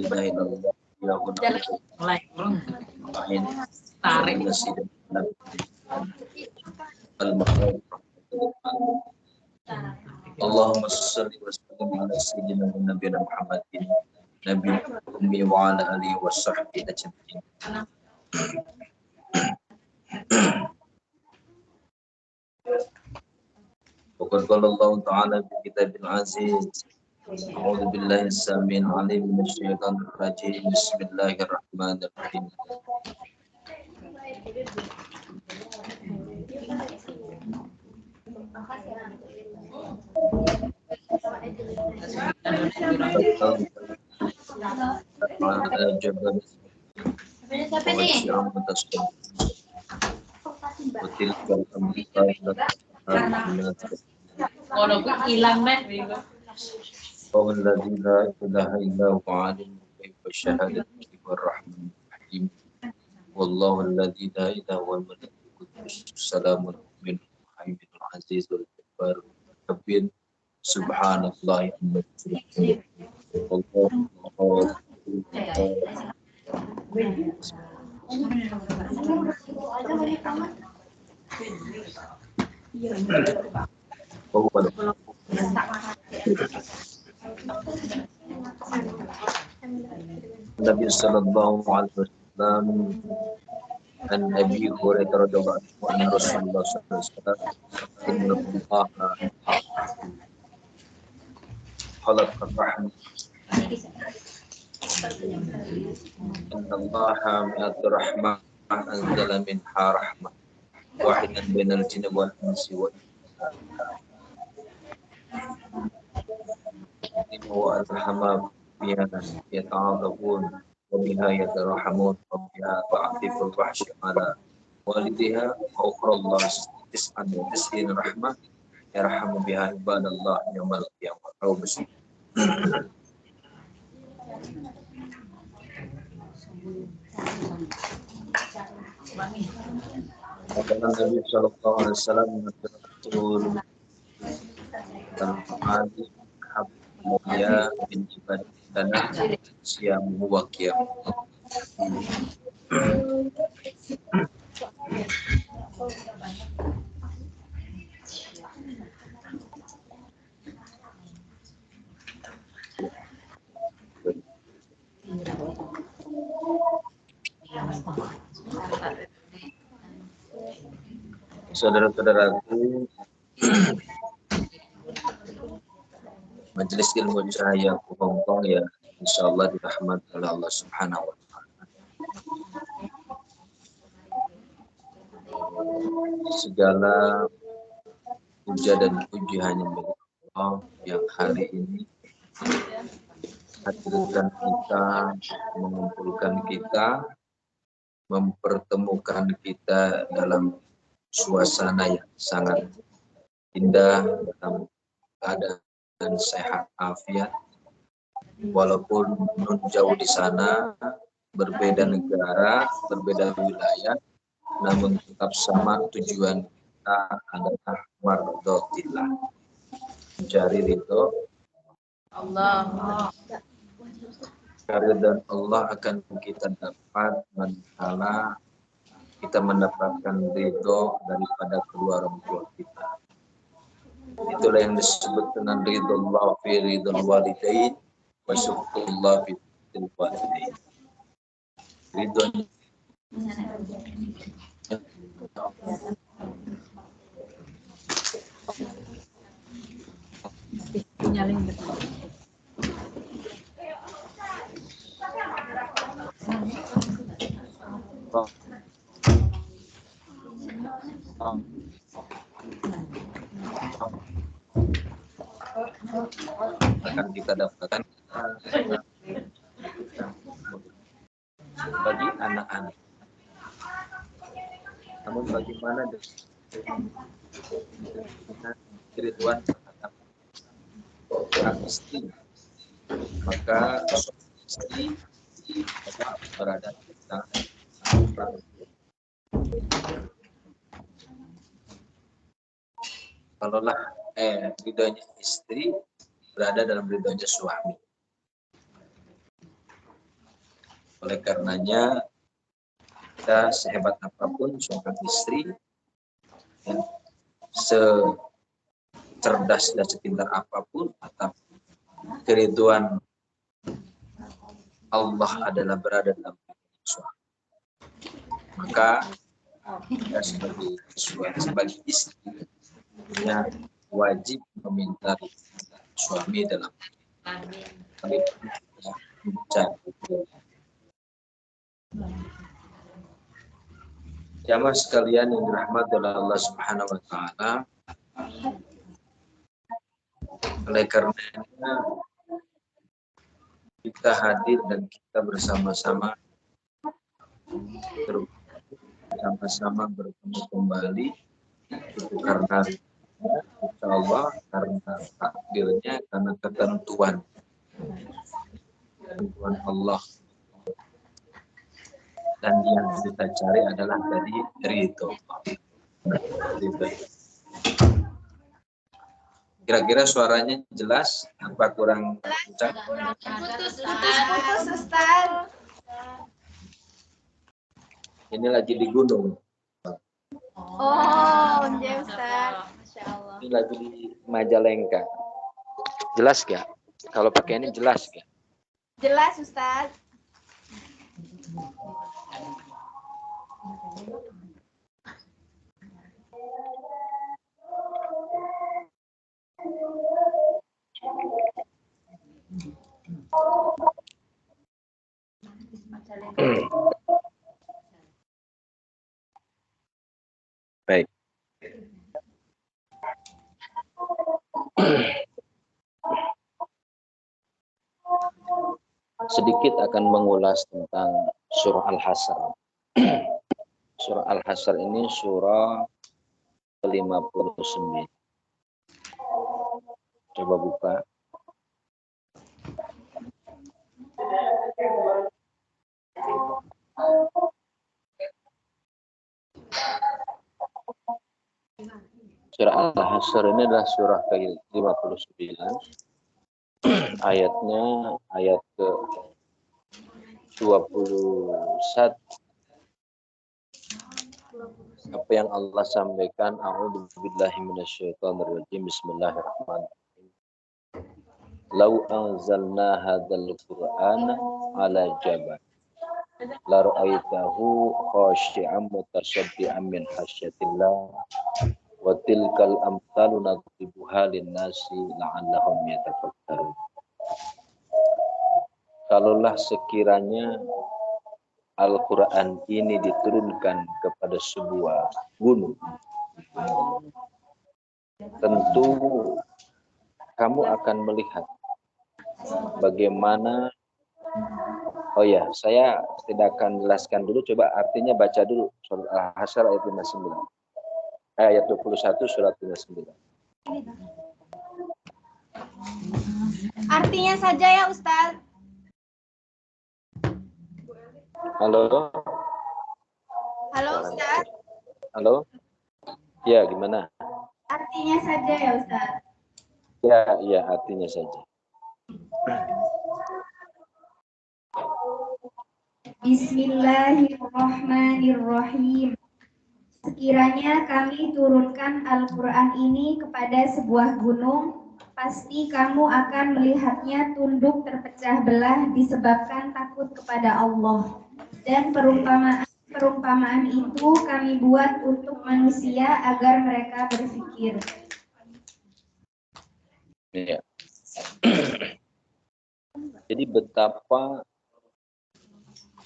ilaha illallah ya Amin. Tarik Allahumma shalli wa sallim ala sayyidina nabiyina Muhammadin nabiyil ummi wa ala alihi wa sahbihi ajma'in. Wa qala Allah ta'ala fi kitabil aziz a'udzu billahi as-sami'il 'alim minasyaitonir rajim. Bismillahirrahmanirrahim. Wallahu alladzi la ilaha illa huwal quddus salamul mu'minul muhaiminul azizul jabbar kabir subhanallahi amma Nabi sallallahu alaihi wasallam an Abi Hurairah radhiyallahu anhu Rasulullah sallallahu alaihi wasallam innallaha khalaqar rahmah innallaha mi'atur rahmah anzala minha rahmah wahidan bainal jinni wal insi wa wa al-hamam biha yata'adabun wa biha yatarhamun wa biha ta'atiful wahsy ala walidiha wa ukhrallah tis'an wa tis'in rahmah yarhamu biha ibadallah yawmal qiyamah. Nabi sallallahu alaihi wasallam mengatakan al-hadi habya bin ibadana siam wa qiyam. Saudara-saudaraku, Majelis Ilmu Cahaya Hongkong ya, insyaallah dirahmati oleh Allah Subhanahu wa taala. Segala puja dan puji hanya milik Allah yang hari ini hadirkan kita, mengumpulkan kita, mempertemukan kita dalam suasana yang sangat indah, dalam keadaan sehat afiat, walaupun jauh di sana, berbeda negara, berbeda wilayah, namun tetap sama tujuan kita adalah mardhatillah, mencari ridho Allah. Keridhaan Allah akan kita dapat manakala kita mendapatkan ridho daripada kedua orang tua kita. Itulah yang disebut dengan ridho Allah fi ridhul walidain wa syukrullah fi ridhul walidain. Ridho akan kita dapatkan bagi anak-anak. Namun bagaimana keriduan terhadap istri, maka istri berada di tangan. Kalaulah ridhonya istri berada dalam ridhonya suami. Oleh karenanya kita sehebat apapun seorang istri, ya, secerdas dan sepintar apapun, tetap keriduan Allah adalah berada dalam suami. Maka kita sebagai istri ya, wajib meminta suami dalam jamaah sekalian yang dirahmati oleh Allah Subhanahu wa taala. Oleh karenanya kita hadir dan kita bersama-sama bertemu kembali itu karena insya Allah karena takdirnya, karena ketentuan Allah, dan yang kita cari adalah tadi ridho. Kira-kira suaranya jelas apa kurang kencang? Putus, Ustaz. Ini lagi di gunung. Oh, ya Ustaz. Masya Allah. Ini lagi di Majalengka. Jelas gak? Kalau pakai ini jelas gak? Jelas Ustaz. Baik. Sedikit akan mengulas tentang surah Al-Hasr. Surah Al-Hasr ini surah ke-59. Coba buka. Surah Al-Hasr ini adalah surah ke-59. Ayatnya ayat ke-21. Apa yang Allah sampaikan, a'udzubillahi minasyaitonirrajim, bismillahirrahmanirrahim. Lau anzalna hadzal qur'ana ala jabal la ra'aitahu khashi'an mutasaddian min khasyatillah wa tilkal amsalu nadribuha lin-nasi la'allahum yatafakkarun. Kalaulah sekiranya Al-Quran ini diturunkan kepada sebuah gunung, tentu kamu akan melihat bagaimana. Oh ya, saya tidak akan jelaskan dulu, coba artinya baca dulu surat Al-Hasr ayat 59. Ayat 21 surat 59. Artinya saja ya Ustaz. Halo. Halo Ustaz. Halo. Ya, gimana? Artinya saja ya Ustaz. Ya, artinya saja. Bismillahirrahmanirrahim. Sekiranya kami turunkan Al-Quran ini kepada sebuah gunung, pasti kamu akan melihatnya tunduk terpecah belah disebabkan takut kepada Allah. Dan perumpamaan itu kami buat untuk manusia agar mereka berpikir. Ya. Jadi betapa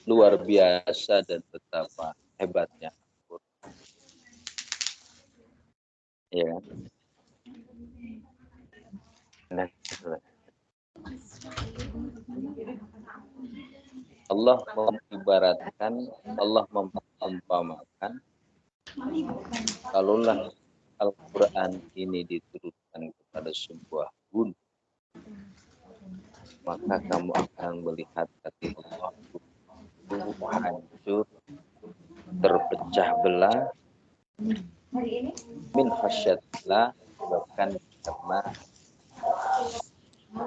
luar biasa dan betapa hebatnya. Ya. Nah, Allah mengibaratkan, Allah mengumpamakan, kalaulah Al-Quran ini diturunkan kepada sebuah gunung, maka kamu akan melihat hati Allah hancur, terpecah belah, min khasyatillah, bahkan karena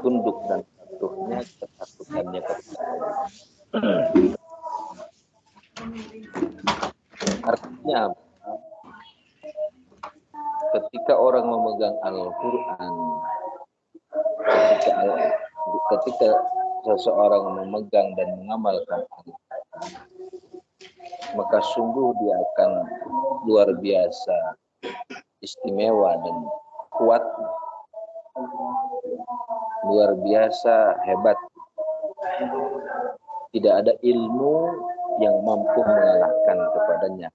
tunduk dan patuhnya, ketakutannya kepada Allah. Artinya ketika orang memegang Al-Quran, ketika seseorang memegang dan mengamalkan Al-Quran, maka sungguh dia akan luar biasa istimewa dan kuat, luar biasa hebat. Tidak ada ilmu yang mampu mengalahkan kepadanya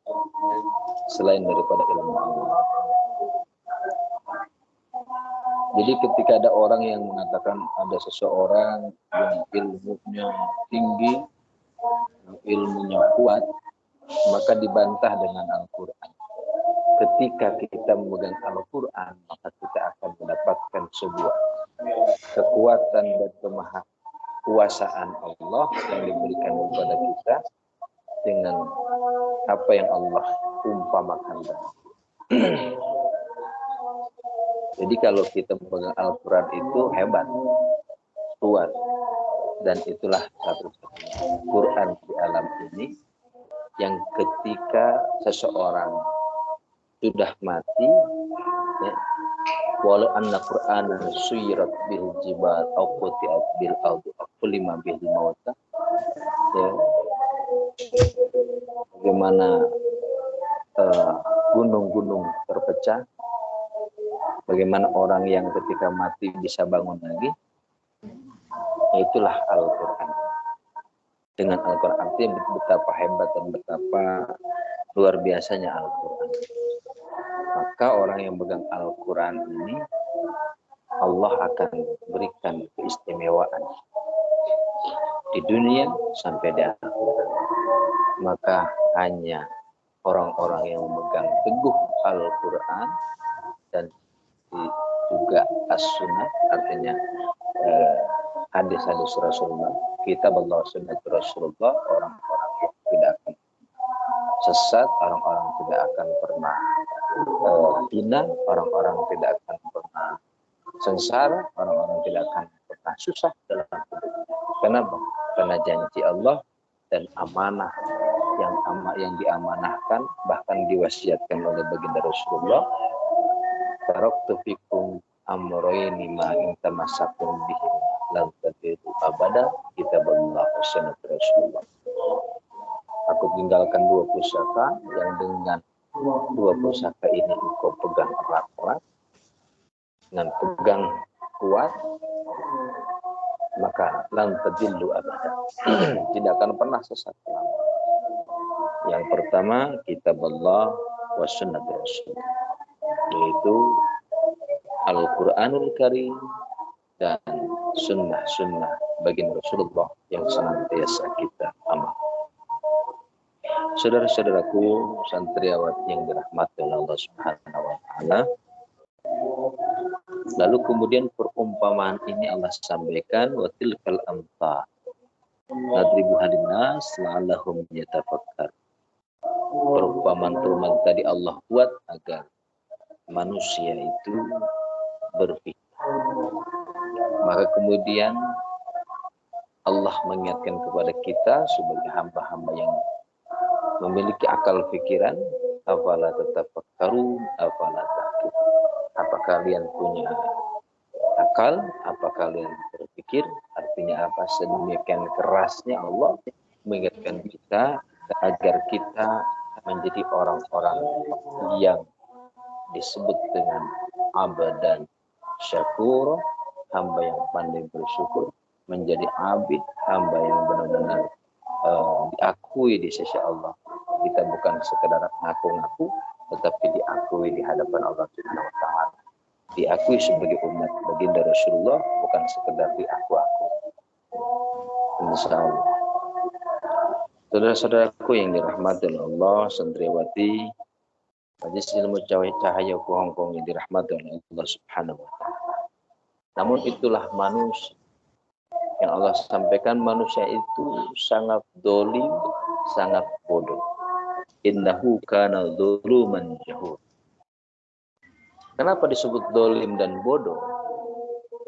selain daripada ilmu Allah. Jadi ketika ada orang yang mengatakan ada seseorang yang ilmunya tinggi, ilmunya kuat, maka dibantah dengan Al-Quran. Ketika kita memegang Al-Quran, maka kita akan mendapatkan sebuah kekuatan dan kemahakuasaan Allah yang diberikan kepada kita dengan apa yang Allah umpamakan. Jadi kalau kita memegang Al-Quran itu hebat, kuat, dan itulah satu-satunya Quran di alam ini yang ketika seseorang sudah mati, ya, walau anna Quran suyirat bil jibal au qutiat bil ardi lima bil mauta, ya, bagaimana gunung-gunung terpecah, bagaimana orang yang ketika mati bisa bangun lagi, itulah Al-Quran. Dengan Al-Quran artinya betapa hebat dan betapa luar biasanya Al-Quran. Maka orang yang memegang Al-Quran ini, Allah akan berikan keistimewaan di dunia sampai di akhirat. Maka hanya orang-orang yang memegang teguh Al-Quran dan juga as-sunnah, artinya hadis-hadis Rasulullah, kitab Allah, sunnah Rasulullah, orang-orang yang tidak akan sesat, orang-orang tidak akan pernah hina, orang-orang tidak akan pernah sengsara, orang-orang tidak akan pernah susah dalam hidup. Kenapa? Karena janji Allah dan amanah yang diamanahkan, bahkan diwasiatkan oleh baginda Rasulullah, taraktu fikum amrayni ma in tamassakum bihi lan tadilu abada, kitabullah wa sunnah Rasulullah. Aku tinggalkan dua pusaka yang dengan dua pusaka ini engkau pegang erat-erat dengan pegang kuat, maka lan tadillu abada, tidak akan pernah sesat. Yang pertama kitab Allah wa sunnah Rasulullah, yaitu Al-Quranul Karim dan sunnah-sunnah baginda Rasulullah yang senantiasa kita amalkan. Saudara-saudaraku santriawati yang dirahmati oleh Allah Subhanahu wa taala. Lalu kemudian perumpamaan ini Allah sampaikan, wa tilkal amthal nadribu hadinnas la'allahum yatafakkar. Perumpamaan tadi Allah buat agar manusia itu berpikir. Maka kemudian Allah mengingatkan kepada kita sebagai hamba-hamba yang memiliki akal pikiran, afala tatafakkarun, afala taqil. Apa kalian punya akal? Apa kalian berpikir? Artinya apa? Sedemikian kerasnya Allah mengingatkan kita agar kita menjadi orang-orang yang disebut dengan abadan syakur, hamba yang pandai bersyukur, menjadi abid, hamba yang benar-benar diakui di sisi Allah. Kita bukan sekedar ngaku-ngaku, tetapi diakui di hadapan Allah Subhanahu wa taala. Diakui sebagai umat baginda Rasulullah, bukan sekedar diaku-aku. Insyaallah. Saudara-saudaraku yang dirahmati oleh Allah, santriwati majelis ilmu cahaya Hongkong yang dirahmati oleh Allah Subhanahu wa taala. Namun itulah manusia yang Allah sampaikan, manusia itu sangat dolim, sangat bodoh. Innahu kana dzuluman jahul. Kenapa disebut dolim dan bodoh?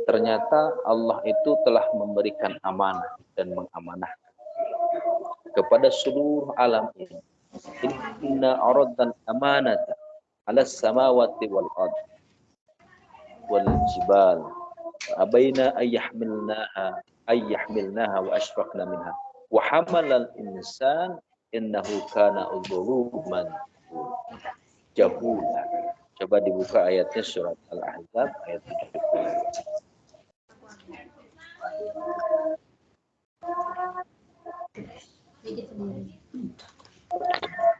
Ternyata Allah itu telah memberikan amanah dan mengamanahkan. kepada seluruh alam ini. Inna aradna amanata 'ala samawati wal ard wal jibal abaina ayyahmilnaha wa ashfaqna minha wa hamalal insan innahu kana zaluman jahula. Coba dibuka ayatnya surat Al-Ahzab ayat 70.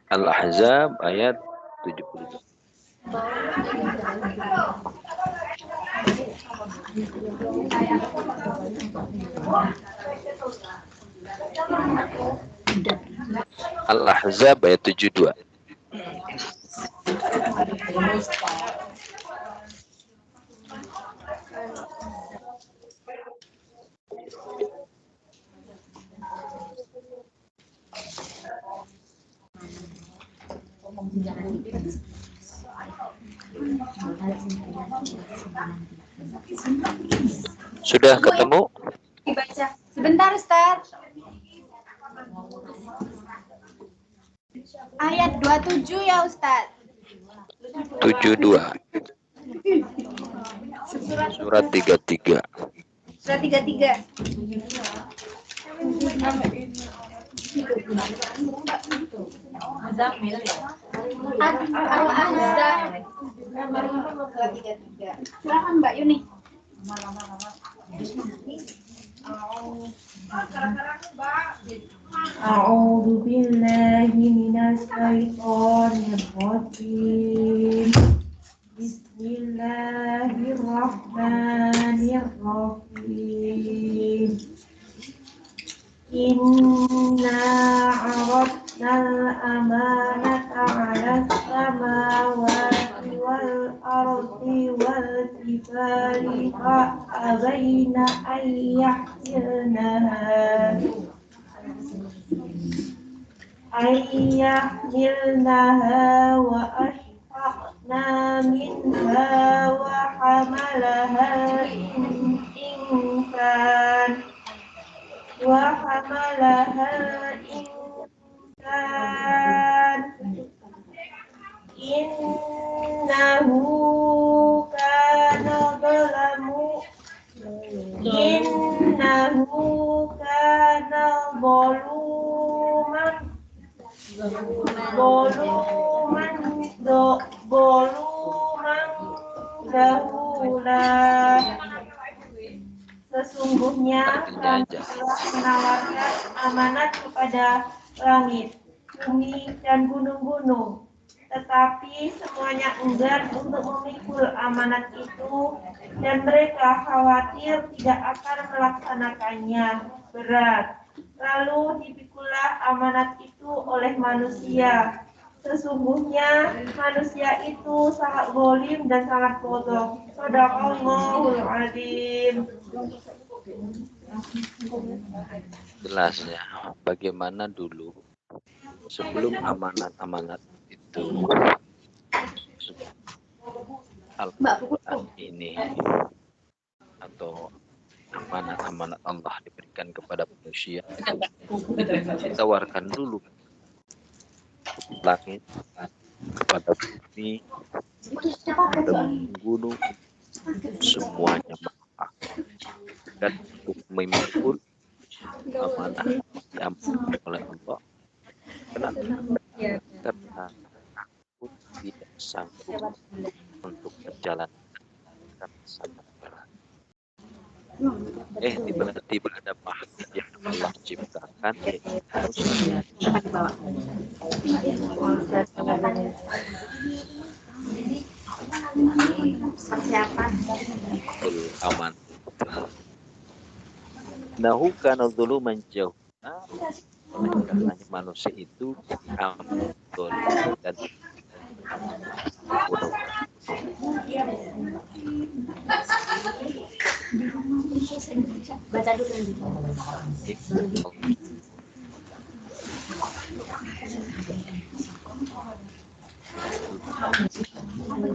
Al-Ahzab ayat 70. Al-Ahzab ayat 72. Sudah ketemu? Dibaca. Sebentar, Ustaz. Ayat 27 ya, Ustaz. 72. Surat 33. Surat 33. Silakan Mbak Yuni. A'udzu billahi minas syaitonir rajim. Bismillahirrahmanirrahim. Inna 'aradnal amanata 'alas samawati wal ardi wal jibali fa'abaina ayyahmilnaha wa ashfaqna minha wa hamalaha insan innahu kana zaluman jahula. Sesungguhnya kami telah menawarkan amanat kepada langit, bumi, dan gunung-gunung. Tetapi semuanya enggan untuk memikul amanat itu, dan mereka khawatir tidak akan melaksanakannya. Berat. Lalu dipikulah amanat itu oleh manusia. Sesungguhnya manusia itu sangat zalim dan sangat bodoh. Shadaqallahul Adzim. Jelas ya, bagaimana dulu sebelum amanat-amanat itu Al-Quran ini atau amanat-amanat Allah diberikan kepada manusia, ditawarkan dulu langit, kepada bumi, kepada gunung, semuanya maaf, dan untuk memikul amanah yang diamanahkan oleh Allah. Kenapa? Karena aku tidak sanggup untuk berjalan karena sangat berat. Tiba-tiba ada makhluk yang Allah ciptakan, yaitu manusia. Aman. Nahu kana dzuluman jahula, karena manusia itu aman dan bodoh. Baca dulu.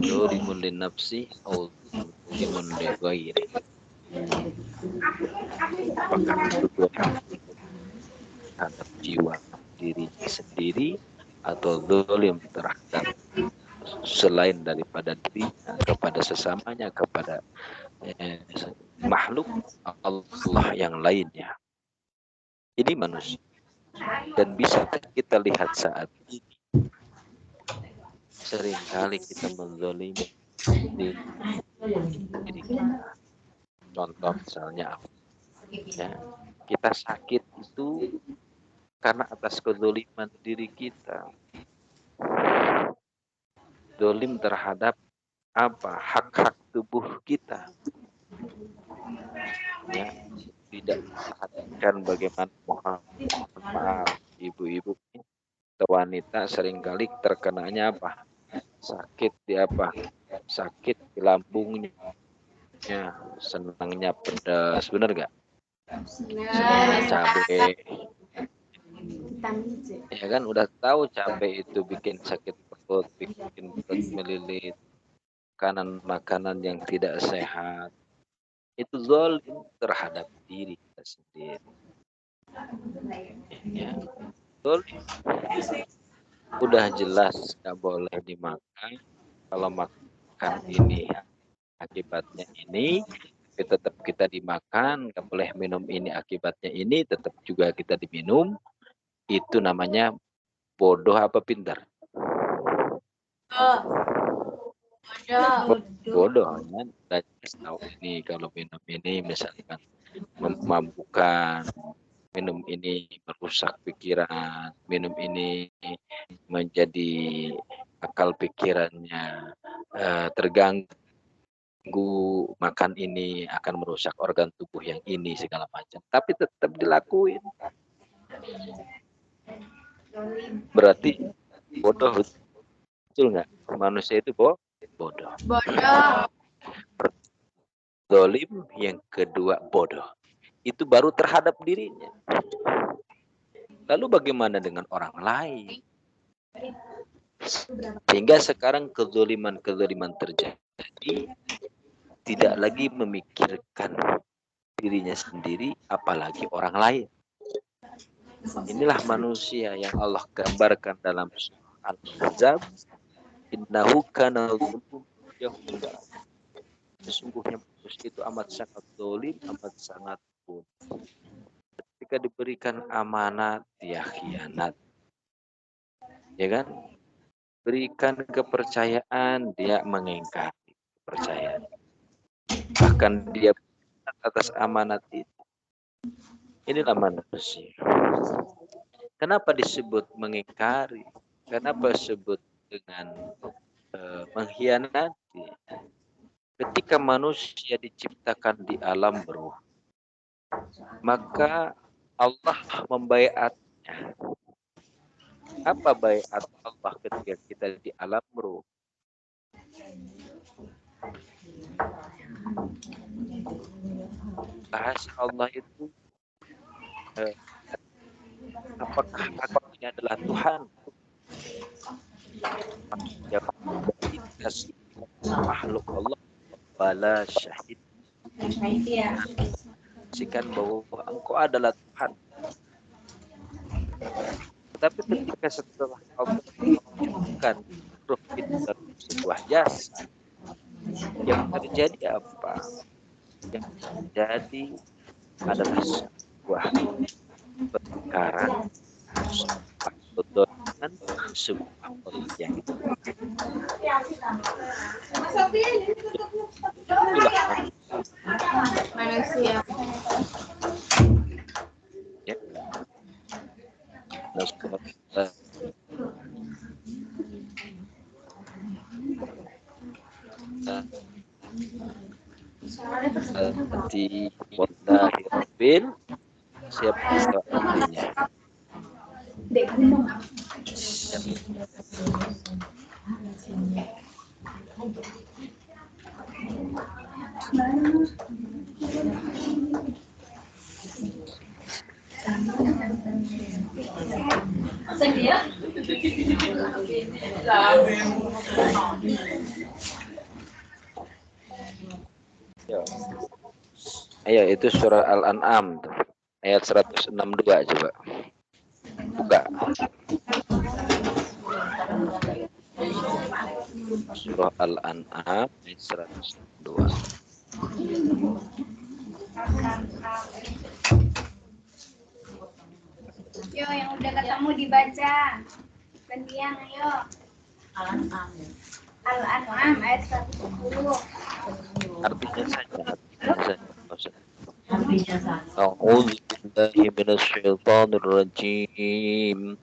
Dzalimun lin nafsi au dzalimun li ghairi. Apakah itu terhadap jiwa dirinya sendiri atau zalim terhadap selain daripada dirinya, kepada sesamanya, kepada makhluk Allah yang lainnya. Ini manusia. Dan bisa kita lihat saat ini, seringkali kita menzalimi diri kita. Contoh misalnya, ya, kita sakit itu karena atas kezaliman diri kita. Zalim terhadap apa? Hak-hak tubuh kita. Ya, tidak perhatikan bagaimana mohon maaf ibu-ibu atau wanita seringkali terkenanya apa? Sakit di apa? Sakit di lambungnya. Senangnya pedas, benar nggak? Senangnya cabai. Ya kan udah tahu cabai itu bikin sakit perut, bikin perut melilit, makanan yang tidak sehat. Itu zalim terhadap diri kita sendiri. Ya. Zalim. Udah jelas nggak boleh dimakan. Kalau makan ini akibatnya ini, tetap kita dimakan. Nggak boleh minum ini akibatnya ini, tetap juga kita diminum. Itu namanya bodoh apa pintar? Bodoh kan? Kita tahu ini kalau minum ini misalkan memabukkan, minum ini merusak pikiran, minum ini menjadi akal pikirannya terganggu, makan ini akan merusak organ tubuh yang ini segala macam, tapi tetap dilakuin. Berarti bodoh, betul nggak? Manusia itu bodoh. Zalim, yang kedua bodoh. Itu baru terhadap dirinya. Lalu bagaimana dengan orang lain? Sehingga sekarang kezaliman terjadi, tidak lagi memikirkan dirinya sendiri, apalagi orang lain. Inilah manusia yang Allah gambarkan dalam Al-Ahzab. Innahu kana zaluman. Sesungguhnya manusia itu amat sangat zalim, amat sangat bodoh. Ketika diberikan amanat, dia khianat. Ya kan? Berikan kepercayaan, dia mengingkari kepercayaan. Bahkan dia atas amanat itu. Inilah manusia. Kenapa disebut mengingkari? Kenapa disebut dengan mengkhianati? Ketika manusia diciptakan di alam ruh, maka Allah membaiatnya. Apa baiat Allah ketika kita di alam ruh? Bahasa Allah itu apakah aku ini adalah Tuhan? Yang dikasih makhluk Allah, bala syahid. Saksikan bahwa engkau adalah Tuhan. Tapi ketika setelah Allah menunjukkan ruh itu dalam sebuah jasa, yang terjadi apa? Yang terjadi adalah sebuah perkara, dengan sebuah objek. Itulah manusia. Ya. Nanti wallahi rabbil, siapa artinya? Dek gunung. Ayo, itu surah Al-An'am ayat 162 coba. Buka. Surah Al-An'am ayat 102. Yo, yang udah ketemu dibaca. Gantian, ayo. Al-An'am ayat 110. Artinya saja. A'udzu billahi minasyaitonir rajim.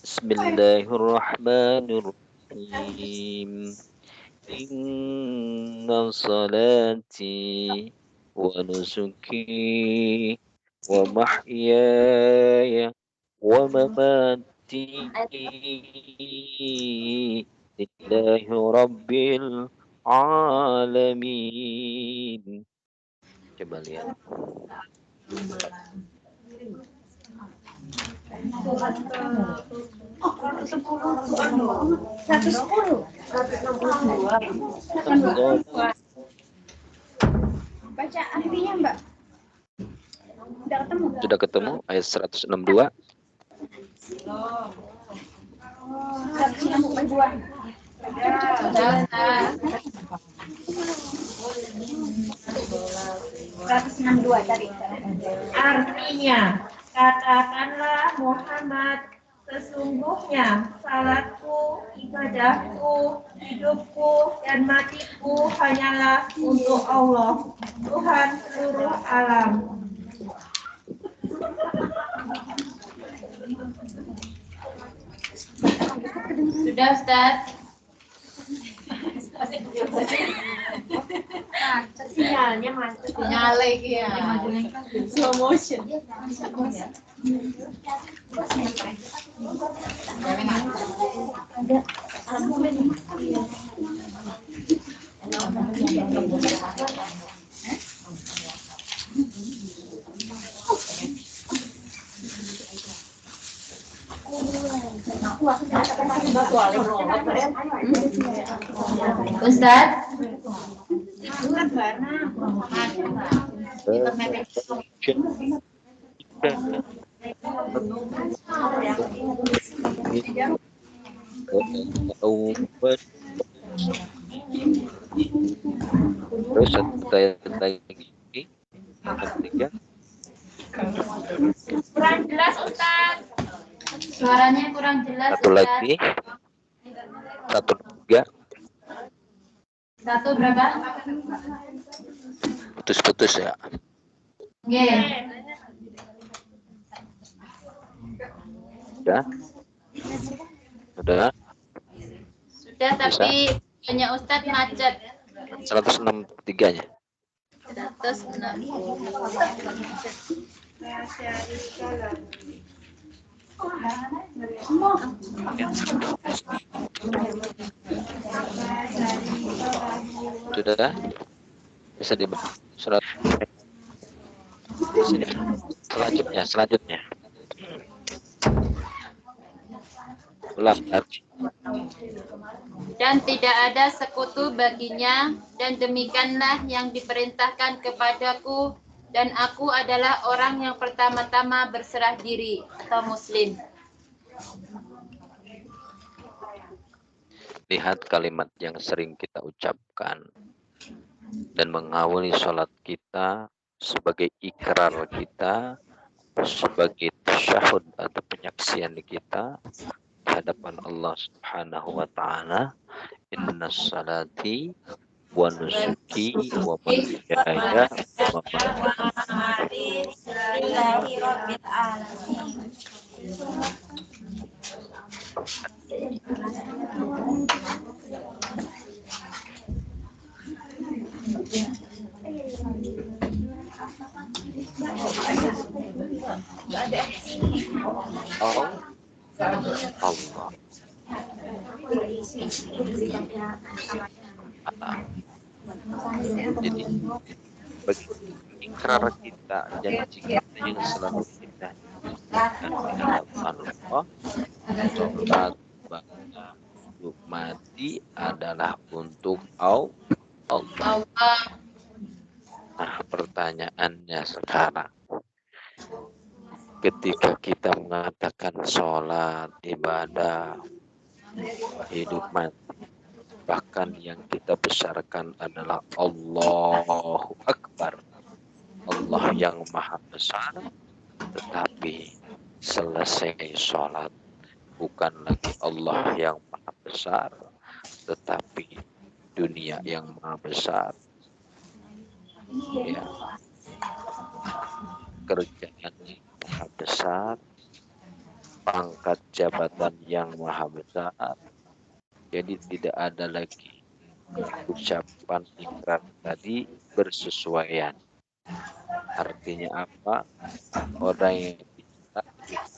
Bismillahirrahmanirrahim. Inna salati wa nusuki wa mahyaya wa mamati lillahi rabbil alamin. Coba lihat. Baca artinya, Mbak. Udah ketemu? Sudah ketemu ayat 162. 162 tadi. Artinya, katakanlah Muhammad, sesungguhnya salatku, ibadahku, hidupku, dan matiku hanyalah untuk Allah, Tuhan seluruh alam. Sudah, Ustaz. Sinyalnya mantap. Nyale ya. Slow motion. Ustaz. Terus lagi ketiga. Kurang jelas, Ustaz. Suaranya kurang jelas, Satu Ustaz. lagi. 1, 3. Satu berapa? Putus-putus ya. Oke. Sudah? Sudah? Sudah, tapi punya Ustaz macet. 163-nya. 160. Sudah? Bisa dibaca. Selanjutnya. Ulang lagi. Dan tidak ada sekutu baginya, dan demikianlah yang diperintahkan kepadaku, dan aku adalah orang yang pertama-tama berserah diri atau muslim. Lihat kalimat yang sering kita ucapkan dan mengawali sholat kita sebagai ikrar kita, sebagai tasyahud atau penyaksian kita di hadapan Allah Subhanahu wa taala. Inna salati wa nusuki wa mahyaya wa mamati Lillahi rabbil alamin. Allah. Jadi bagi ikrar kita, janji kita yang selalu kita lakukan di hadapan Allah, sholat untuk mati adalah untuk Allah. Nah, pertanyaannya sekarang, ketika kita mengatakan sholat, ibadah, hidup mati, bahkan yang kita besarkan adalah Allahu Akbar, Allah yang maha besar, tetapi selesai sholat bukan lagi Allah yang maha besar, tetapi dunia yang maha besar. Ya, kerjaan yang maha besar, pangkat jabatan yang maha besar. Jadi tidak ada lagi ucapan ikrar tadi bersesuaian. Artinya apa? Orang yang bicara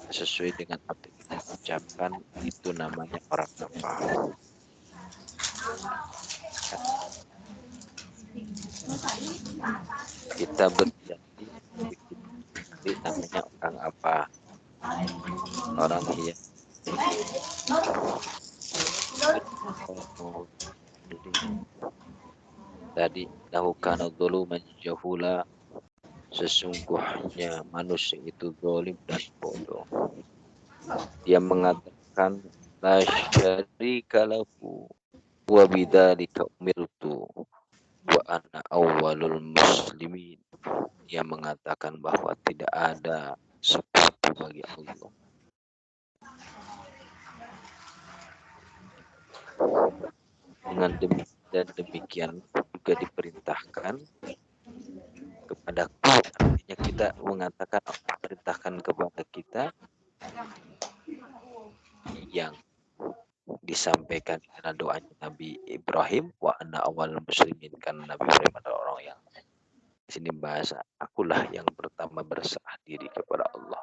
sesuai dengan apa yang kita ucapkan, itu namanya orang apa? Kita berjanji itu namanya orang apa? Orang yang tadi lakukan dzuluman jahula, sesungguhnya manusia itu zalim dan bodoh. Dia mengatakan la syarika lahu wa bidzalika umirtu wa ana awwalul muslimin. Dia mengatakan bahwa tidak ada sekutu bagi Allah. Dengan demikian juga diperintahkan kepadaku, artinya kita mengatakan Allah perintahkan kepada kita yang disampaikan dengan doanya Nabi Ibrahim, wa ana awal muslimin, kan Nabi Ibrahim adalah orang yang di sini bahasa akulah yang pertama berserah diri kepada Allah.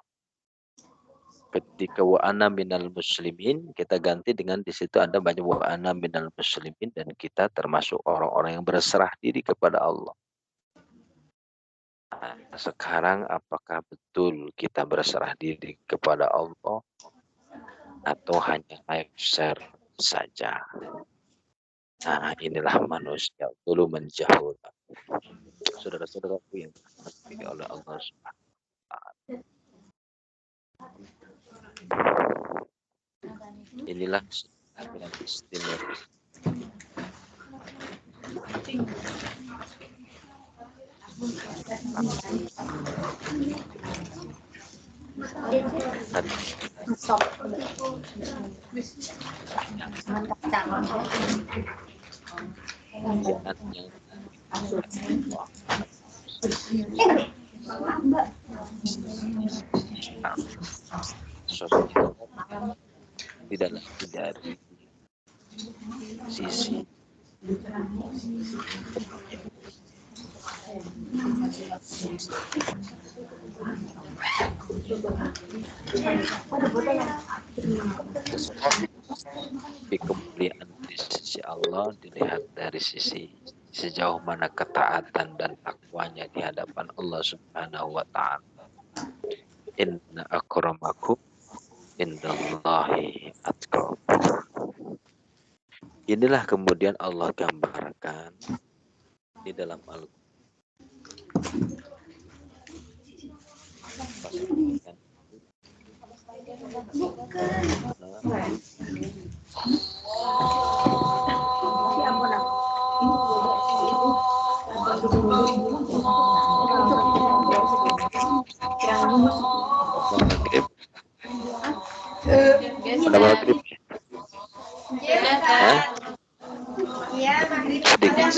Ketika wa ana minal muslimin, kita ganti dengan di situ ada banyak wa ana minal muslimin, dan kita termasuk orang-orang yang berserah diri kepada Allah. Nah, sekarang apakah betul kita berserah diri kepada Allah atau hanya live share saja? Nah, inilah manusia dulu menjauh. Saudara-saudaraku yang dipilih oleh Allah Subhanahu wa Ta'ala. Inilah yang istimewa. Tidak lagi dari sisi kemuliaan di sisi Allah dilihat dari sisi sejauh mana ketaatan dan takwanya di hadapan Allah Subhanahu wa Ta'ala. Inna akramakum indallahi atqakum. Inilah kemudian Allah gambarkan di dalam Al-Quran. Pada maghrib. Iya, maghrib. Sedikit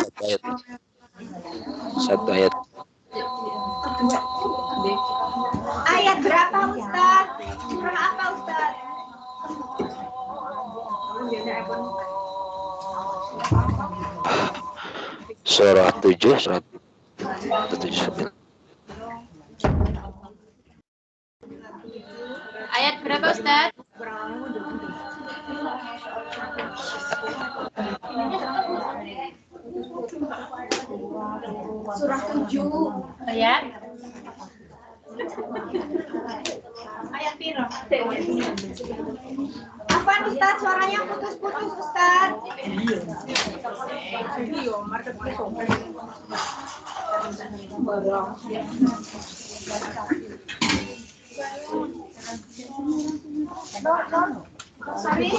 satu ayat. Ayat berapa, Ustaz? Surah apa, Ustaz? Surah 7, surah 7. Ayat berapa, Ustaz? Surah 7. Ya. Ayat piro? Apaan, Ustaz? Suaranya putus-putus, Ustaz. Sorry.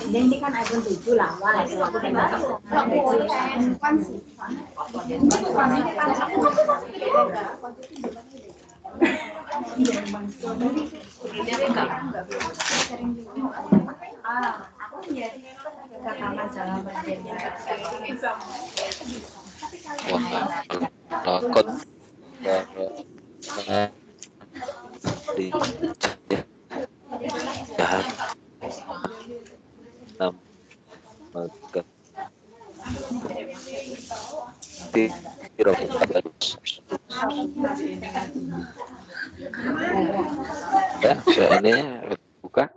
ini kan iPhone 7 lah, wah, aku Lakot di jahat maka ya ini buka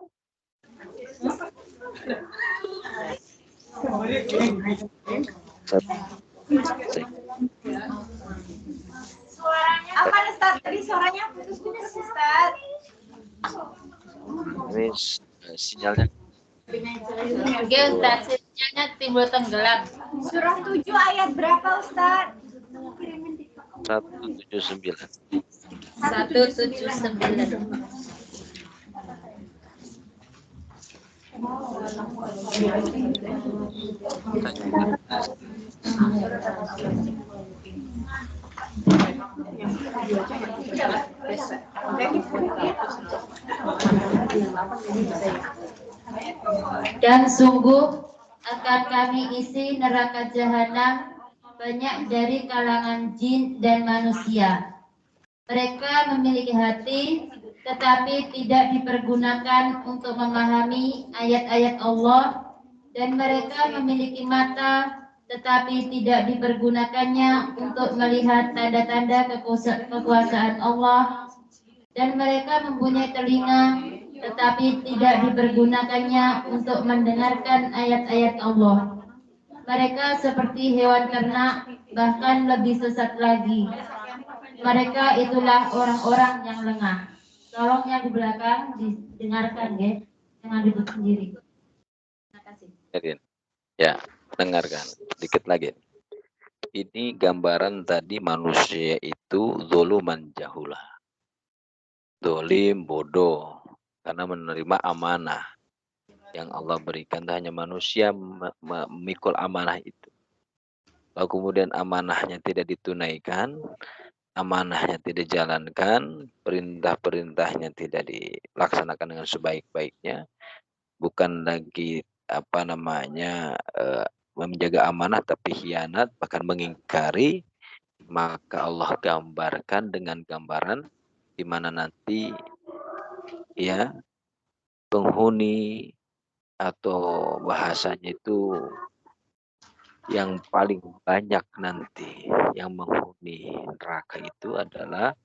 Suaranya apa Ustaz? Tadi suaranya putus-putus Ustaz. ini sinyalnya. Oke Ustaz, sinyalnya timbul tenggelam. Surah 7 ayat berapa Ustaz? 179. 179. Dan sungguh akan kami isi neraka jahanam banyak dari kalangan jin dan manusia. Mereka memiliki hati, tetapi tidak dipergunakan untuk memahami ayat-ayat Allah, dan mereka memiliki mata, tetapi tidak dipergunakannya untuk melihat tanda-tanda kekuasaan Allah, dan mereka mempunyai telinga, tetapi tidak dipergunakannya untuk mendengarkan ayat-ayat Allah. Mereka seperti hewan ternak, bahkan lebih sesat lagi. Mereka itulah orang-orang yang lengah. Tolong yang di belakang didengarkan, ya, jangan duduk sendiri. Terima kasih. Ya, dengarkan sedikit lagi. Ini gambaran tadi manusia itu zuluman jahula. Zolim, bodoh, karena menerima amanah yang Allah berikan. Hanya manusia memikul amanah itu. Lalu kemudian amanahnya tidak ditunaikan, amanahnya tidak dijalankan, perintah-perintahnya tidak dilaksanakan dengan sebaik-baiknya, bukan lagi menjaga amanah, tapi khianat, bahkan mengingkari, maka Allah gambarkan dengan gambaran di mana nanti ya penghuni atau bahasanya itu yang paling banyak nanti yang menghuni neraka itu adalah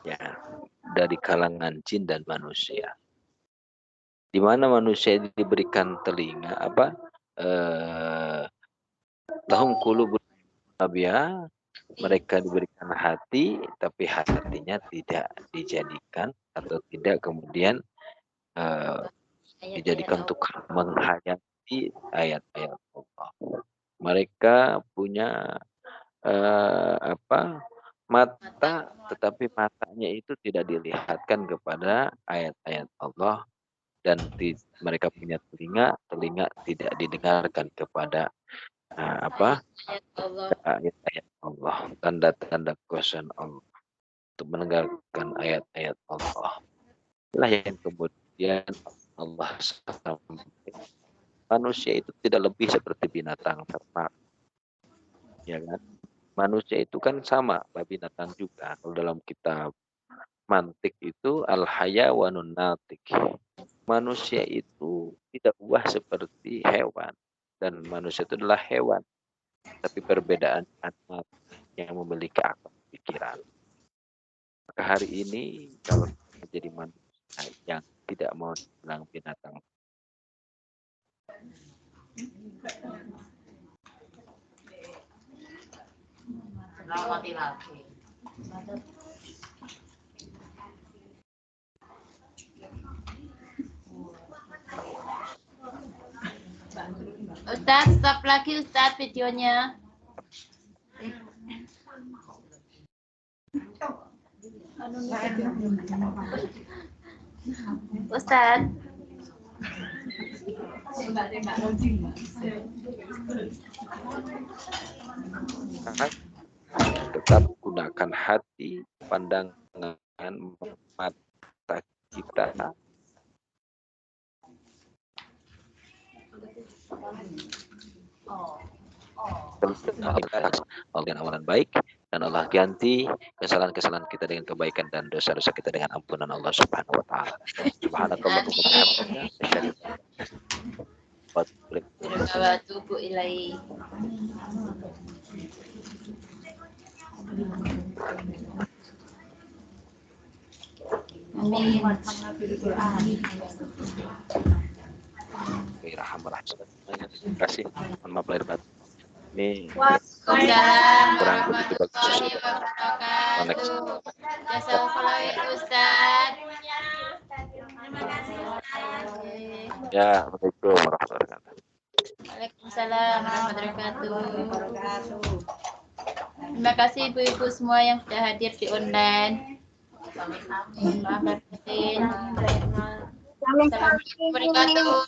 ya dari kalangan jin dan manusia. Di mana manusia diberikan telinga lahum qulubun abia, mereka diberikan hati, tapi hatinya tidak dijadikan atau tidak kemudian dijadikan untuk menghayati ayat-ayat Allah. Mereka punya mata, tetapi matanya itu tidak dilihatkan kepada ayat-ayat Allah, dan mereka punya telinga tidak didengarkan kepada ayat-ayat Allah, tanda-tanda kekuasaan Allah, untuk mendengarkan ayat-ayat Allah. Itulah yang kemudian Allah sampaikan. Manusia itu tidak lebih seperti binatang ternak, ya kan? Manusia itu kan sama, binatang juga. Kalau dalam kitab mantik itu al-hayawanun natik. Manusia itu tidak buah seperti hewan, dan manusia itu adalah hewan, tapi perbedaan anak yang memiliki akal pikiran. Maka hari ini kalau menjadi manusia yang tidak mau bilang binatang. Ustaz, stop lagi Ustaz videonya. Ustaz. Tetap gunakan hati, pandangan, mata kita. Allah amalan baik, dan Allah ganti kesalahan-kesalahan kita dengan kebaikan dan dosa-dosa kita dengan ampunan Allah Subhanahu wa taala. Subhanakallahumma wa bihamdika asyhadu an la ilaha illa Terima kasih. Mohon maaf lahir batin. Ini kurang begitu bagus. Jazakallahu Ustaz. Ya, Assalamualaikum warahmatullahi wabarakatuh. Waalaikumsalam warahmatullahi wabarakatuh. Terima kasih ibu-ibu semua yang sudah hadir di online. Assalamualaikum warahmatullahi wabarakatuh.